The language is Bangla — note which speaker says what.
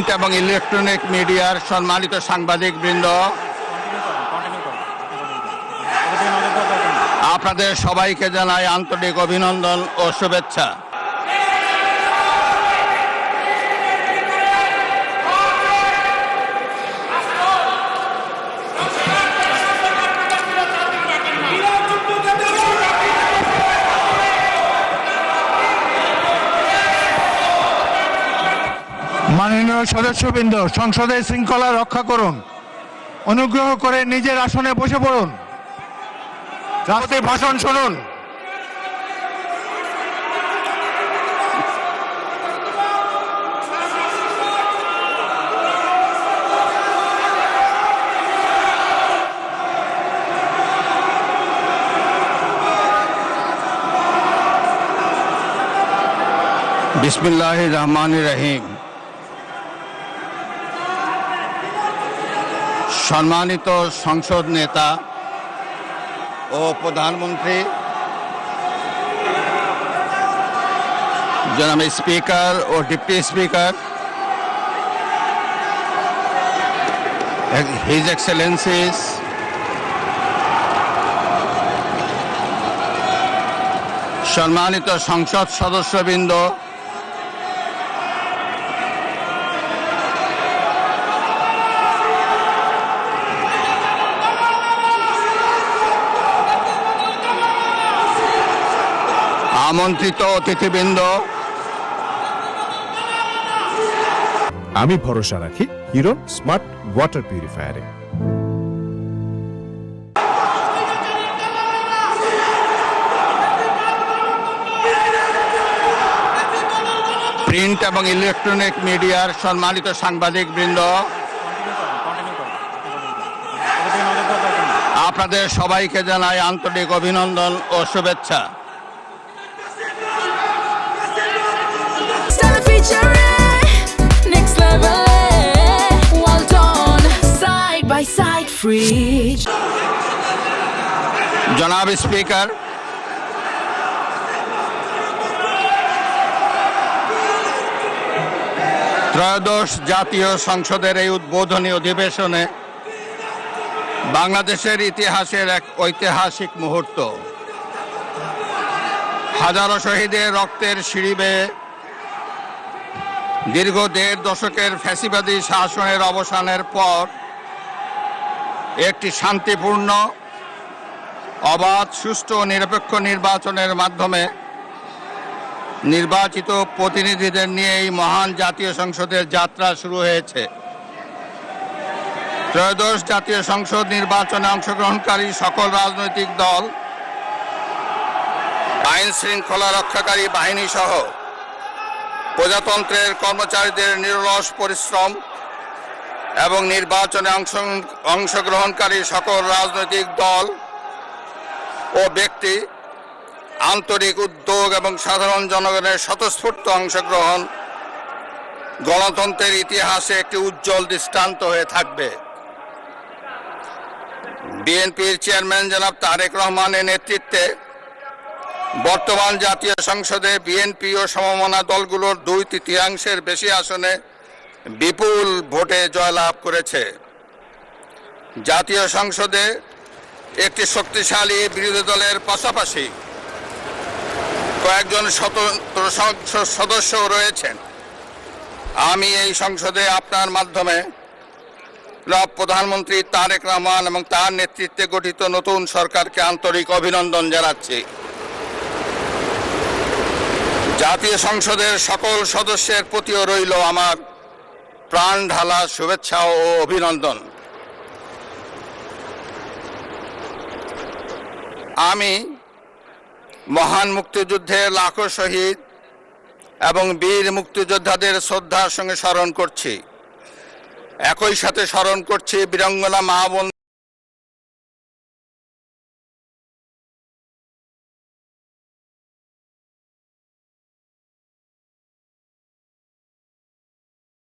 Speaker 1: প্রিন্ট এবং ইলেকট্রনিক মিডিয়ার সম্মানিত সাংবাদিকবৃন্দ, আপনাদের সবাইকে জানাই আন্তরিক অভিনন্দন ও শুভেচ্ছা।
Speaker 2: মাননীয় সদস্যবৃন্দ, সংসদের শৃঙ্খলা রক্ষা করুন। অনুগ্রহ করে নিজের আসনে বসে পড়ুন। রাষ্ট্রপতির ভাষণ শুনুন।
Speaker 1: বিসমিল্লাহির রহমানির রহিম। সম্মানিত সংসদ নেতা ও প্রধানমন্ত্রী, জনাব স্পিকার ও ডিপ্টি স্পিকার, হিজ এক্সেলেন্সিস, সম্মানিত সংসদ সদস্যবৃন্দ, আমন্ত্রিত অতিথিবৃন্দ,
Speaker 3: আমি ভরসা রাখি হিরো স্মার্ট ওয়াটার পিউরিফায়ারে।
Speaker 1: প্রিন্ট এবং ইলেকট্রনিক মিডিয়ার সম্মানিত সাংবাদিকবৃন্দ, আপনাদের সবাইকে জানাই আন্তরিক অভিনন্দন ও শুভেচ্ছা।
Speaker 4: Next level, well done, side by side, free.
Speaker 1: জনাব স্পিকার, ত্রয়োদশ জাতীয় সংসদের এই উদ্বোধনী অধিবেশনে বাংলাদেশের ইতিহাসের এক ঐতিহাসিক মুহূর্ত। হাজারো শহীদের রক্তের সিঁড়ি বেয়ে দীর্ঘ ১.৫ দশকের ফ্যাসিবাদী শাসনের অবসানের পর একটি শান্তিপূর্ণ, অবাধ, সুষ্ঠু ও নিরপেক্ষ নির্বাচনের মাধ্যমে নির্বাচিত প্রতিনিধিদের নিয়ে এই মহান জাতীয় সংসদের যাত্রা শুরু হয়েছে। ত্রয়োদশ জাতীয় সংসদ নির্বাচনে অংশগ্রহণকারী সকল রাজনৈতিক দল, আইন শৃঙ্খলা রক্ষাকারী বাহিনী সহ প্রজাতন্ত্রের কর্মচারীদের নিরলস পরিশ্রম এবং নির্বাচনে অংশগ্রহণকারী সকল রাজনৈতিক দল ও ব্যক্তি, আন্তরিক উদ্যোগ এবং সাধারণ জনগণের স্বতঃস্ফূর্ত অংশগ্রহণ গণতন্ত্রের ইতিহাসে একটি উজ্জ্বল দৃষ্টান্ত হয়ে থাকবে। বিএনপির চেয়ারম্যান জনাব তারেক রহমানের নেতৃত্বে বর্তমান জাতীয় সংসদে বিএনপি ও সমমনা দলগুলোর 2/3 বেশি আসনে বিপুল ভোটে জয়লাভ করেছে। জাতীয় সংসদে একটি শক্তিশালী বিরোধী দলের পাশাপাশি কয়েকজন স্বতন্ত্র সদস্য রয়েছেন। আমি এই সংসদে আপনার মাধ্যমে প্রধানমন্ত্রী তারেক রহমান এবং তার নেতৃত্বে গঠিত নতুন সরকারকে আন্তরিক অভিনন্দন জানাচ্ছি। জাতীয় সংসদের সকল সদস্যের প্রতিও রইল আমার প্রাণ ঢালা শুভেচ্ছা ও অভিনন্দন। আমি মহান মুক্তিযুদ্ধের লাখো শহীদ এবং বীর মুক্তিযোদ্ধাদের শ্রদ্ধার সঙ্গে স্মরণ করছি। একই সাথে স্মরণ করছি বীরাঙ্গনা মা বোন